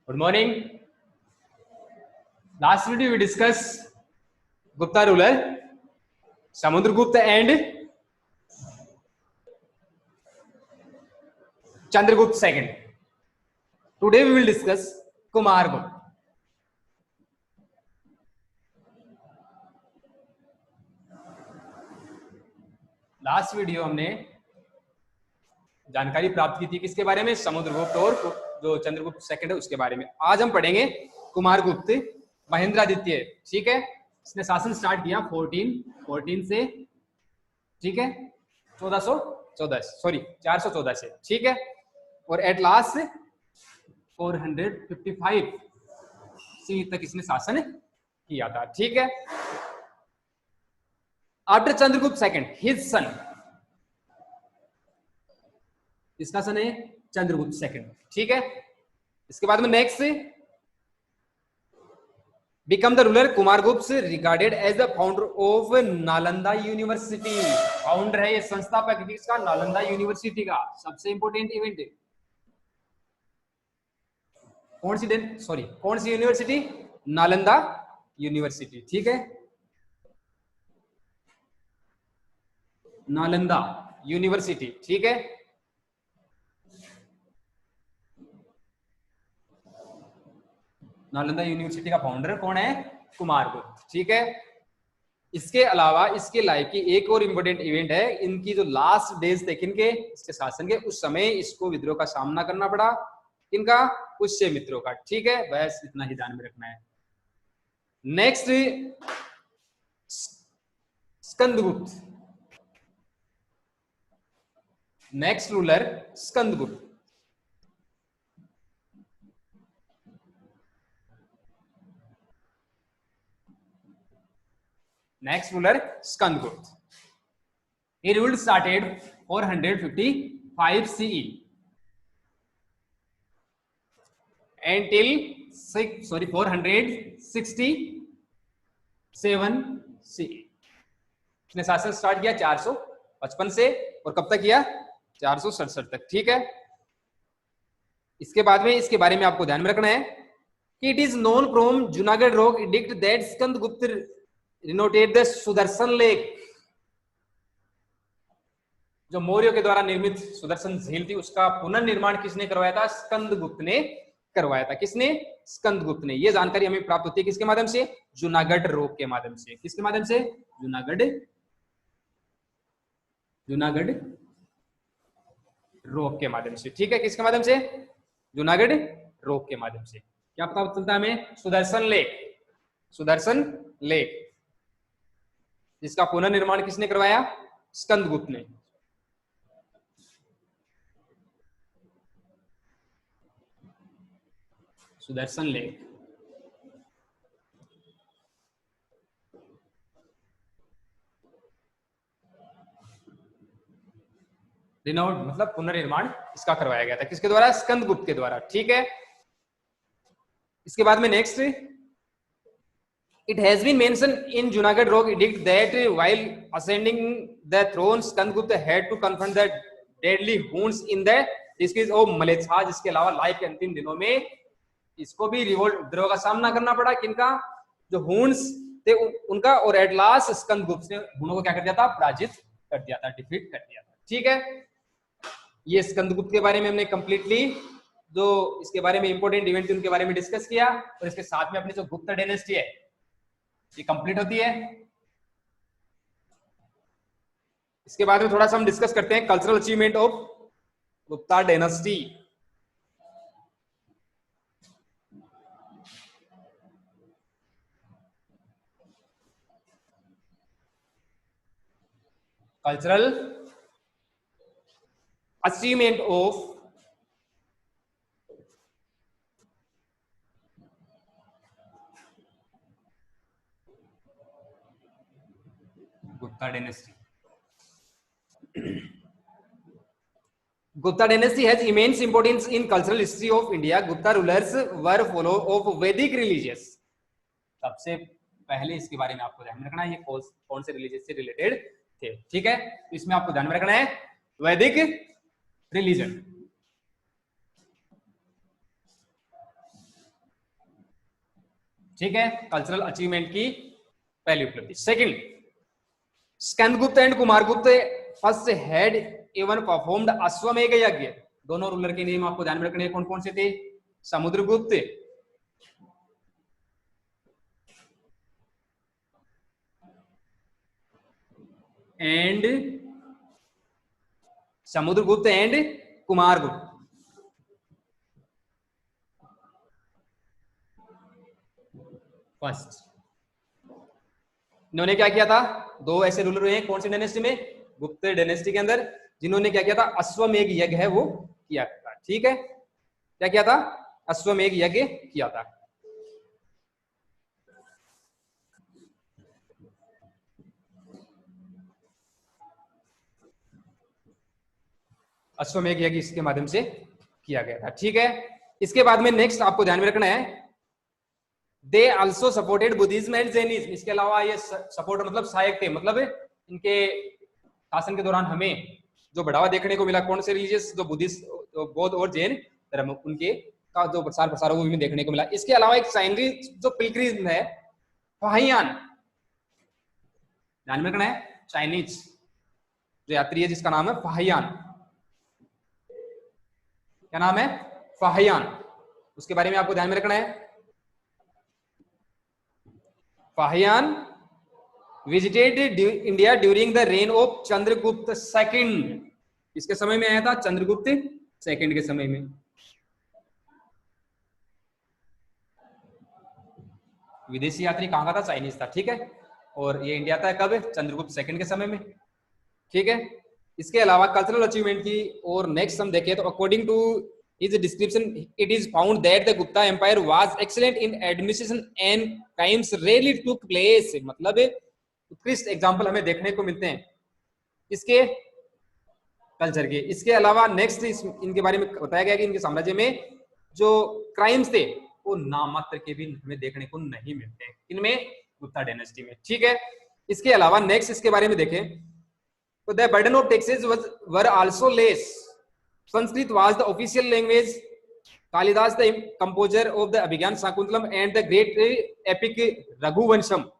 Good morning. Last video we discussed Gupta ruler, Samudragupta and Chandragupta II. Today we will discuss Kumargupta. Last video हमने जानकारी प्राप्त की थी किसके बारे में, समुद्रगुप्त और जो चंद्रगुप्त सेकंड है उसके बारे में। आज हम पढ़ेंगे कुमारगुप्त महेंद्रादित्य। ठीक है, इसने शासन स्टार्ट किया 1414 से, ठीक है, 414 से, ठीक है, और एट लास्ट 455 सी तक इसने शासन किया था। ठीक है, after Chandragupta second his son, इसका सन है चंद्रगुप्त सेकंड। ठीक है, इसके बाद में next become the ruler Kumaragupta regarded as the founder of Nalanda university. Founder है ये, संस्थापक किसका? नालंदा यूनिवर्सिटी का। सबसे इंपॉर्टेंट इवेंट है कौन सी यूनिवर्सिटी? नालंदा यूनिवर्सिटी। ठीक है, नालंदा यूनिवर्सिटी। ठीक है, नालंदा यूनिवर्सिटी का फाउंडर कौन है? कुमारगुप्त। ठीक है, इसके अलावा इसके लाइफ की एक और इंपॉर्टेंट इवेंट है, इनकी जो लास्ट डेज थे इनके इसके शासन के, उस समय इसको विद्रोह का सामना करना पड़ा। इनका पुष्य मित्रों का। ठीक है, बस इतना ही ध्यान में रखना है। Next Skandagupta, next ruler Skandagupta. Next ruler Skandagupta. He ruled started 455 CE until 467 CE। इसने शासन स्टार्ट किया 455 से और कब तक किया? 467 तक। ठीक है, इसके बाद में इसके बारे में आपको ध्यान में रखना है कि it is known from Junagadh rock edict that Skandagupta renovated the Sudarshan lake. जो मौर्यों के द्वारा निर्मित सुदर्शन झील थी उसका पुनर्निर्माण किसने करवाया था? स्कंदगुप्त ने करवाया था। किसने? स्कंदगुप्त ने। ये जानकारी हमें प्राप्त होती है किसके माध्यम से? जूनागढ़ रोक के माध्यम से। किसके माध्यम से? जूनागढ़ रोक के माध्यम से। ठीक है, किसके माध्यम से? जूनागढ़ रोक के माध्यम से। क्या पता चलता है हमें? सुदर्शन लेक जिसका पुनर्निर्माण किसने करवाया? स्कंदगुप्त ने। सुदर्शन लेक। रिनोड मतलब पुनर्निर्माण इसका करवाया गया था। किसके द्वारा? स्कंदगुप्त के द्वारा। ठीक है, इसके बाद में next it has been mentioned in Junagadh rock edict that while ascending the throne Skandagupta had to confront the deadly wounds in the district of Mlechchha. जिसके अलावा लाइफ के अंतिम दिनों में इसको भी रिवोल्ट उपद्रव का सामना करना पड़ा। किनका? जो हुन्स थे उनका। और एट लास्ट स्कंदगुप्त ने हुनों को क्या कर दिया था? पराजित कर दिया था, डिफीट कर दिया था। ठीक है, ये स्कंदगुप्त के बारे में हमने कंप्लीटली जो इसके बारे में इंपॉर्टेंट इवेंट उनके बारे में डिस्कस किया, और इसके साथ में अपनी जो गुप्ता डायनेस्टी है ये कंप्लीट होती है। इसके बाद में थोड़ा सा हम डिस्कस करते हैं cultural achievement of Gupta dynasty. Cultural achievement of Gupta dynasty. Gupta dynasty has immense importance in cultural history of India. Gupta rulers were follow of Vedic religious. सबसे पहले इसके बारे में आपको ध्यान में रखना है, ये कौन से रिलीजियस से रिलेटेड थे। ठीक है, इसमें आपको ध्यान में रखना है वैदिक रिलीजन। ठीक है, कल्चरल अचीवमेंट की पहली उपलब्धि। Second, Skandagupta and Kumaragupta first had even performed अश्वमेध यज्ञ। दोनों रूलर के नेम आपको ध्यान में रखने, कौन कौन से थे? समुद्रगुप्त एंड कुमारगुप्त। फर्स्ट इन्होंने क्या किया था? दो ऐसे रूलर हुए हैं कौन सी डायनेस्टी में? गुप्त डायनेस्टी के अंदर, जिन्होंने क्या किया था? अश्वमेध यज्ञ है वो किया था। ठीक है, क्या किया था? अश्वमेध यज्ञ किया था। अश्वमेध यज्ञ इसके माध्यम से किया गया था। ठीक है, इसके बाद में नेक्स्ट आपको ध्यान में रखना है, they also supported Buddhism and Jainism. इसके अलावा ये सपोर्ट मतलब सहायक थे, मतलब इनके शासन के दौरान हमें जो बढ़ावा देखने को मिला कौन से रिलीजियस, जो बुद्धिस्ट, बौद्ध और जैन धर्म, उनके का जो प्रसार वो भी देखने को मिला। इसके अलावा एक चाइनीज जो पिलग्रिम है फाहियान, ध्यान में रखना है, चाइनीज जो यात्री है जिसका नाम है फाहियान। क्या नाम है? फाहियान। उसके बारे में आपको ध्यान में रखना है। Fahien visited India during the rain of Chandragupta second. किसके समय में आया था? चंद्रगुप्त सेकंड के समय में। विदेशी यात्री कहां का था? चाइनीज था। ठीक है, और ये इंडिया था कब? चंद्रगुप्त सेकंड के समय में। ठीक है, इसके अलावा कल्चरल अचीवमेंट की और नेक्स्ट हम देखें तो according to his description it is found that the Gupta empire was excellent in administration and crimes rarely took place। मतलब उत्कृष्ट एग्जांपल हमें देखने को मिलते हैं इसके कल्चर के। इसके अलावा नेक्स्ट इनके बारे में बताया गया कि इनके साम्राज्य में जो क्राइम्स थे वो नामात्र के भी हमें देखने को नहीं मिलते हैं इनमें, गुप्ता डायनेस्टी में। ठीक है, इसके अलावा नेक्स्ट इसके बारे में देखें तो the burden of taxes were also less. Sanskrit was the official language. Kalidas, the composer of the Abhigyan Shakuntalam and the great epic Raghuvansham.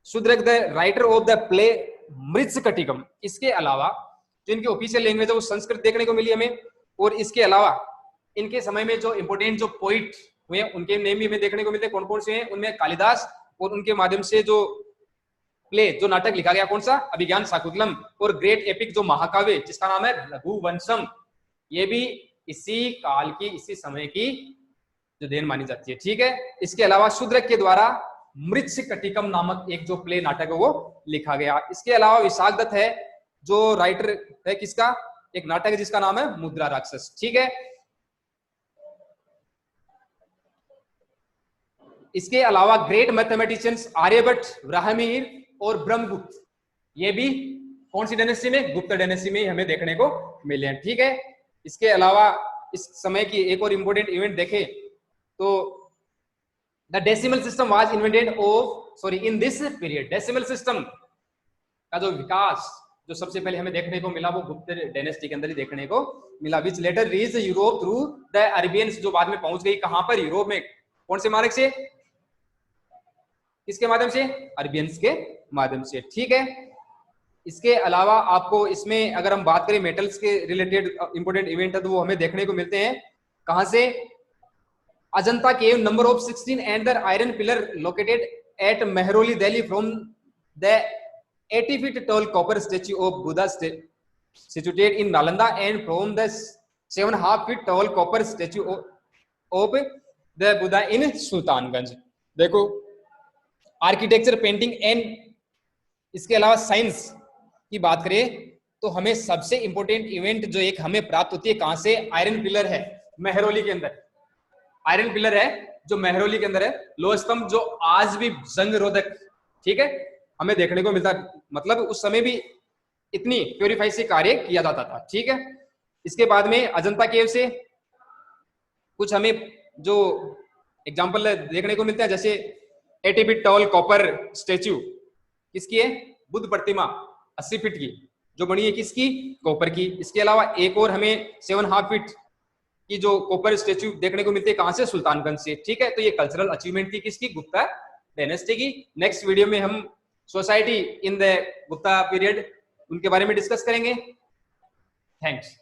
Shudrak, the writer of the play Mritskatikam. इसके अलावा जो इनकी official language है वो संस्कृत देखने को मिली हमें, और इसके अलावा इनके समय में जो इंपोर्टेंट जो पोइट हुए उनके नेम भी हमें देखने को मिलते हैं। कौन कौन से हैं? उनमें कालिदास, और उनके माध्यम से जो प्ले जो नाटक लिखा गया कौन सा? अभिज्ञान शाकुंतलम, और ग्रेट एपिक जो महाकाव्य जिसका नाम है रघुवंशम, ये भी इसी काल की, इसी समय की जो देन मानी जाती है। ठीक है, इसके अलावा शूद्रक के द्वारा मृत्सकटिकम नामक एक जो प्ले नाटक है वो लिखा गया। इसके अलावा विशाखदत्त है जो राइटर है किसका? एक नाटक है जिसका नाम है मुद्रा राक्षस। ठीक है, इसके अलावा ग्रेट मैथमेटिशियंस आर्यभट्ट, ब्राह्मीर और ब्रह्मगुप्त, ये भी कौन सी डायनेस्टी में? गुप्त डायनेस्टी में हमें देखने को मिले हैं। ठीक है, इसके अलावा इस समय की एक और इंपोर्टेंट इवेंट देखें तो the decimal system was invented in this period. Decimal system का जो विकास जो सबसे पहले हमें देखने को मिला वो गुप्त डायनेस्टी के अंदर ही देखने को मिला, which later reach Europe through the Arabians, जो बाद में पहुंच गई कहां पर? यूरोप में। कौन से मार्ग से? किसके माध्यम से? अरेबियंस के माध्यम से। ठीक है, इसके अलावा आपको इसमें अगर हम बात करें मेटल्स के रिलेटेड इंपोर्टेंट इवेंट है तो वो हमें देखने को मिलते हैं कहां से? अजंता केव number of 16 and the iron pillar located at Mehrauli Delhi from the 80 feet tall copper statue of Buddha situated in Nalanda and from the 7.5 feet tall copper statue of the Buddha in Sultanganj. देखो आर्किटेक्चर, पेंटिंग एंड इसके अलावा science की बात करें तो हमें सबसे important event जो एक हमें प्राप्त होती है कहां से? आयरन पिलर है मेहरौली के अंदर। आयरन पिलर है जो मेहरौली के अंदर है, लोह स्तंभ जो आज भी जंग रोधक, ठीक है, हमें देखने को मिलता है। मतलब उस समय भी इतनी प्योरीफाई से कार्य किया जाता था। ठीक है, इसके बाद में अजंता केव से कुछ हमें जो एग्जाम्पल देखने को मिलते हैं, जैसे 80 फीट टॉल कॉपर स्टेच्यू किसकी है? बुद्ध प्रतिमा 80 फीट की जो बनी है, किसकी? कॉपर की। इसके अलावा एक और हमें 7.5 फीट की जो कॉपर स्टेच्यू देखने को मिलती है कहां से, सुल्तानगंज से। ठीक है, तो ये कल्चरल अचीवमेंट थी किसकी, गुप्ता डायनेस्टी की। नेक्स्ट वीडियो में हम society in the Gupta period उनके बारे में डिस्कस करेंगे। थैंक्स।